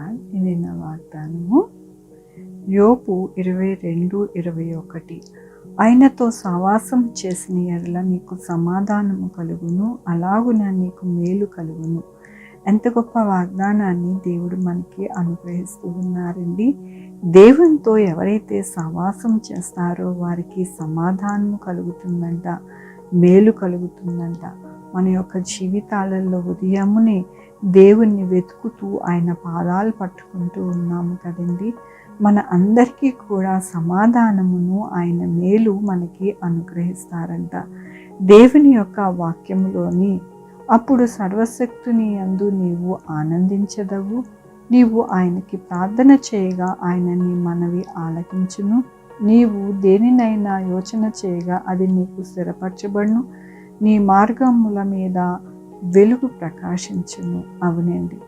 God. ఇది నా వాగ్దానము. యోబు 22:21. ఆయనతో సహవాసం చేసిన ఎడల నీకు సమాధానము కలుగును, అలాగున నీకు మేలు కలుగును. ఎంత గొప్ప వాగ్దానాన్ని దేవుడు మనకి అనుగ్రహిస్తూ ఉన్నారండి. దేవునితో ఎవరైతే సహవాసం చేస్తారో వారికి సమాధానం కలుగుతుందంట, మేలు కలుగుతుందంట. మన యొక్క జీవితాలలో ఉదయమునే దేవుణ్ణి వెతుకుతూ ఆయన పాదాలు పట్టుకుంటూ ఉన్నాము కదండి. మన అందరికీ కూడా సమాధానమును, ఆయన మేలు మనకి అనుగ్రహిస్తారంట. దేవుని యొక్క వాక్యములోని అప్పుడు సర్వశక్తుని యందు నీవు ఆనందించదవు, నీవు ఆయనకి ప్రార్థన చేయగా ఆయన నీ మనవి ఆలకించును, నీవు దేనినైనా యోచన చేయగా అది నీకు స్థిరపరచబడును, నీ మార్గముల మీద వెలుగు ప్రకాశించును. అవునండి,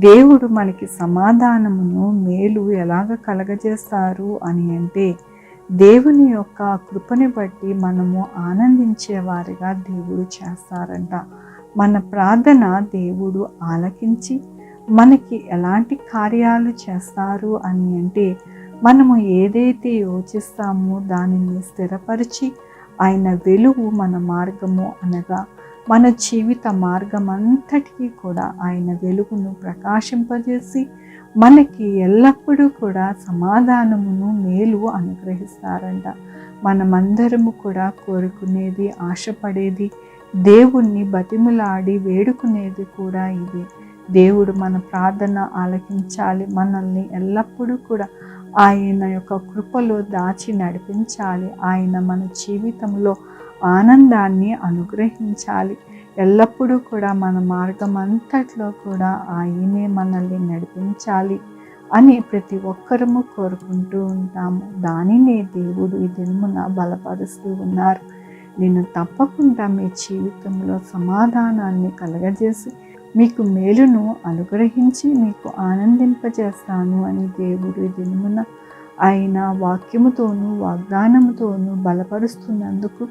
దేవుడు మనకి సమాధానమును, మేలు ఎలాగ కలగజేస్తారు అని అంటే దేవుని యొక్క కృపని బట్టి మనము ఆనందించేవారిగా దేవుడు చేస్తారంట. మన ప్రార్థన దేవుడు ఆలకించి మనకి ఎలాంటి కార్యాలు చేస్తారు అని అంటే మనము ఏదైతే యోచిస్తామో దానిని స్థిరపరిచి ఆయన వెలుగు మన మార్గము అనగా మన జీవిత మార్గం అంతటికీ కూడా ఆయన వెలుగును ప్రకాశింపజేసి మనకి ఎల్లప్పుడూ కూడా సమాధానమును, మేలు అనుగ్రహిస్తారంట. మనమందరము కూడా కోరుకునేది, ఆశపడేది, దేవుణ్ణి బతిమిలాడి వేడుకునేది కూడా ఇదే. దేవుడు మన ప్రార్థన ఆలకించాలి, మనల్ని ఎల్లప్పుడూ కూడా ఆయన యొక్క కృపలో దాచి నడిపించాలి, ఆయన మన జీవితంలో ఆనందాన్ని అనుగ్రహించాలి, ఎల్లప్పుడూ కూడా మన మార్గం అంతట్లో కూడా ఆయనే మనల్ని నడిపించాలి అని ప్రతి ఒక్కరము కోరుకుంటూ ఉంటాము. దానినే దేవుడు ఈ దినమున బలపరుస్తూ ఉన్నారు. నేను తప్పకుండా మీ జీవితంలో సమాధానాన్ని కలగజేసి మీకు మేలును అనుగ్రహించి మీకు ఆనందింపజేస్తాను అని దేవుడు ఈ దినమున ఆయన వాక్యముతోనూ వాగ్దానముతోనూ బలపరుస్తున్నందుకు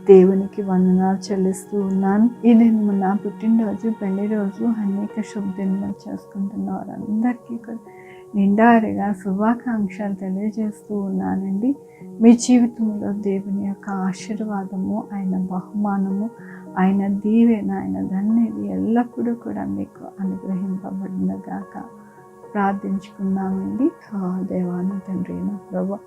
దేవునికి వందనాలు చెల్లిస్తూ ఉన్నాను. ఈ దినమున పుట్టినరోజు, పెళ్లి రోజు, అనేక శుభదినములు చేసుకుంటున్న వారందరికీ నిండారుగా శుభాకాంక్షలు తెలియజేస్తూ ఉన్నానండి. మీ జీవితంలో దేవుని యొక్క ఆశీర్వాదము, ఆయన బహుమానము, ఆయన దీవెన, ఆయన ధన్యత ఎల్లప్పుడూ కూడా మీకు అనుగ్రహింపబడినగాక ప్రార్థించుకున్నామండి. దేవాను తండ్రి, నా ప్రభు,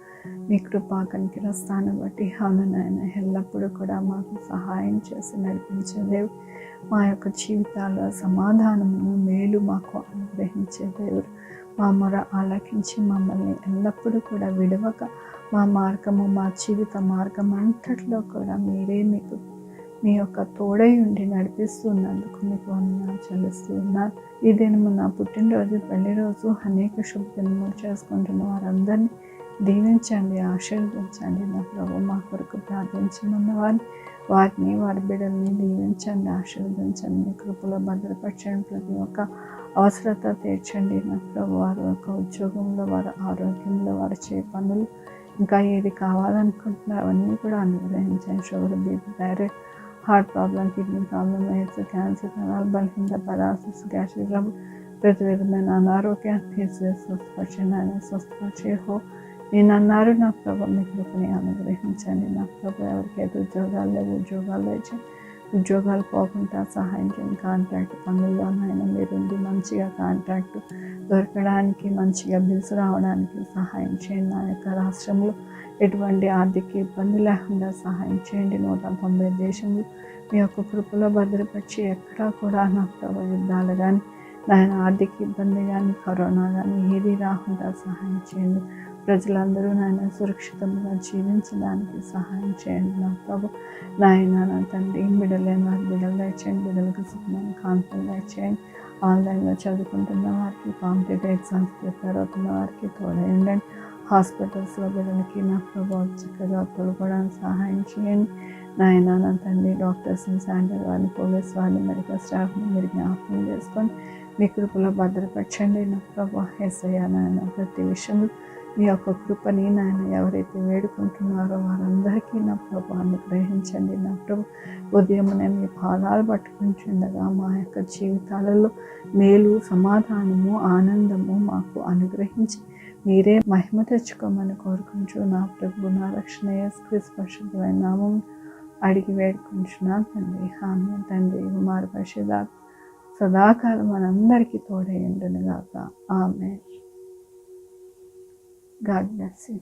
మీ కృపా కనికరస్తాను బట్టి అవును నాయన ఎల్లప్పుడూ కూడా మాకు సహాయం చేసి నడిపించే దేవుడు, మా యొక్క జీవితాల్లో సమాధానము, మేలు మాకు అనుగ్రహించే దేవుడు, మా మొర ఆలకించి మమ్మల్ని ఎల్లప్పుడూ కూడా విడవక మా మార్గము, మా జీవిత మార్గం అంతట్లో కూడా మీరే మీకు మీ యొక్క తోడై ఉండి నడిపిస్తున్నందుకు మీకు వందనాలు చెల్లిస్తూ ఉన్నారు. ఈ దినము నా పుట్టినరోజు, పెళ్లి రోజు, అనేక శుభదినములు చేసుకుంటున్న వారందరినీ దీవించండి, ఆశీర్వదించండి. నా ప్రభు, మా కొరకు ప్రార్థించమన్న వారిని వారి బిడ్డల్ని దీవించండి, ఆశీర్వదించండి, మీ కృపలో భద్రపరచండి, ప్రతి ఒక్క అవసరత తీర్చండి. నా ప్రభు, వారి యొక్క ఉద్యోగంలో, వారి ఆరోగ్యంలో, వారి చే పనులు, ఇంకా ఏది కావాలనుకుంటున్నారో అవన్నీ కూడా అనుగ్రహించండి. Sugar, BP, thyroid, heart problem, kidney problem, AIDS, cancer, నరాల బలహీనత, పరాసిస్, గ్యాస్ట్రిక్ ట్రబుల్, ప్రతి విధమైన అనారోగ్యాన్ని తీసివేసి స్వస్థపరచండి. ఆయన స్వస్థపరిచే నేను అన్నారు నా ప్రభు, మీ కృపని అనుగ్రహించండి. నా ప్రభు, ఎవరికైతే ఉద్యోగాలు లేవు ఉద్యోగాలు తెచ్చి ఉద్యోగాలు పోకుండా సహాయం చేయండి. కాంట్రాక్ట్ పనుల్లోనైనా మీరుండి మంచిగా కాంట్రాక్ట్ దొరకడానికి, మంచిగా బిల్స్ రావడానికి సహాయం చేయండి. నా యొక్క రాష్ట్రంలో ఎటువంటి ఆర్థిక ఇబ్బంది లేకుండా సహాయం చేయండి. 190 దేశంలో మీ యొక్క కృపలో భద్రపరిచి ఎక్కడా కూడా నా ప్రభు యుద్ధాలు కానీ, నాయన ఆర్థిక ఇబ్బంది కానీ, కరోనా కానీ ఏది రాకుండా సహాయం చేయండి. ప్రజలందరూ నాయన సురక్షితంగా జీవించడానికి సహాయం చేయండి. నా ప్రభు, నాయన నా తండ్రి, బిడ్డలేని వారి బిడ్డలు దయచేయండి, బిడ్డలకు సుఖమైన కాన్ఫిడెన్స్ దయచేయండి. ఆన్లైన్లో చదువుకుంటున్న వారికి, కాంపిటేటివ్ ఎగ్జామ్స్ ప్రిపేర్ అవుతున్న వారికి తోడై ఉండండి. హాస్పిటల్స్లో బిడ్డలకి నా ప్రభు చక్కగా తొలగడానికి సహాయం చేయండి. నాయన నా తండ్రి, డాక్టర్స్ని, శానిటరీ వారిని, పోలీస్ వారిని, మెడికల్ స్టాఫ్ని మీరు జ్ఞాపకం చేసుకొని మీ కృపలో భద్రపరచండి. నా ప్రభు యేసయ్య, నాయన ప్రతి విషయంలో మీ యొక్క కృపని నాయన ఎవరైతే వేడుకుంటున్నారో వారందరికీ నా ప్రభు అనుగ్రహించండి. నా ప్రభు ఉదయమునే మీ పాదాలు పట్టుకుంటుండగా మా యొక్క జీవితాలలో మేలు, సమాధానము, ఆనందము మాకు అనుగ్రహించి మీరే మహిమ తెచ్చుకోమని కోరుకుంటూ నా ప్రభు నా రక్షణ యేసుక్రీస్తు పరిశుద్ధమైన నామం అడిగి వేడుకుంటున్నా తండ్రి. ఆమేన్. తండ్రి కుమార పరిశుద్ధాత్మ సదాకాలం మనందరికీ తోడై ఉండును గాక. ఆమేన్. God bless you.